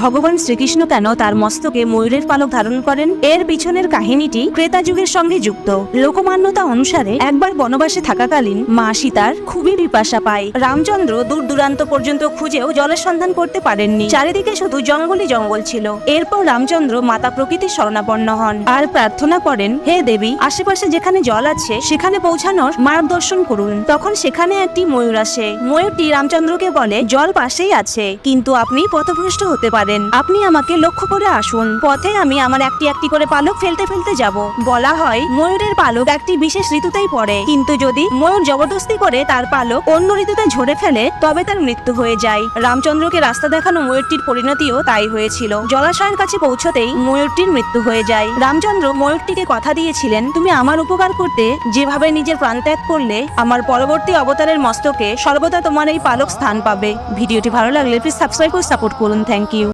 ভগবান শ্রীকৃষ্ণ কেন তার মস্তকে ময়ূরের পালক ধারণ করেন? এর পিছনের কাহিনীটি ক্রেতা যুগের সঙ্গে যুক্ত। লোকমান্যতা অনুসারে একবার বনবাসে থাকাকালীন মা সীতার খুবই পিপাসা পায়। রামচন্দ্র দূর দূরান্ত পর্যন্ত খুঁজেও জলের সন্ধান করতে পারেননি। চারিদিকে শুধু জঙ্গলই জঙ্গল ছিল। এরপর রামচন্দ্র মাতা প্রকৃতির শরণাপন্ন হন আর প্রার্থনা করেন, হে দেবী, আশেপাশে যেখানে জল আছে সেখানে পৌঁছানোর মার্গদর্শন করুন। তখন সেখানে একটি ময়ূর আসে। ময়ূরটি রামচন্দ্রকে বলে, জল পাশেই আছে, কিন্তু আপনি পথভ্রষ্ট হতে পারেন। আপনি আমাকে লক্ষ্য করে আসুন। পথে আমি আমার একটি একটি করে পালক ফেলতে ফেলতে যাব। বলা হয় ময়ূরের পালক একটি বিশেষ ঋতুতেই পড়ে, কিন্তু যদি ময়ূর জবরদস্তি করে তার পালক অন্য ঋতুতে ঝরে ফেলে তবে তার মৃত্যু হয়ে যায়। রামচন্দ্রকে রাস্তা দেখানো ময়ূরটির পরিণতিও তাই হয়েছিল। জলাশয়ের কাছে পৌঁছতেই ময়ূরটির মৃত্যু হয়ে যায়। রামচন্দ্র ময়ূরটিকে কথা দিয়েছিলেন, তুমি আমার উপকার করতে যেভাবে নিজের প্রাণ ত্যাগ করলে, আমার পরবর্তী অবতারের মস্তকে সর্বদা তোমার এই পালক স্থান পাবে। ভিডিওটি ভালো লাগলে প্লিজ সাবস্ক্রাইব করে সাপোর্ট করুন। Thank you.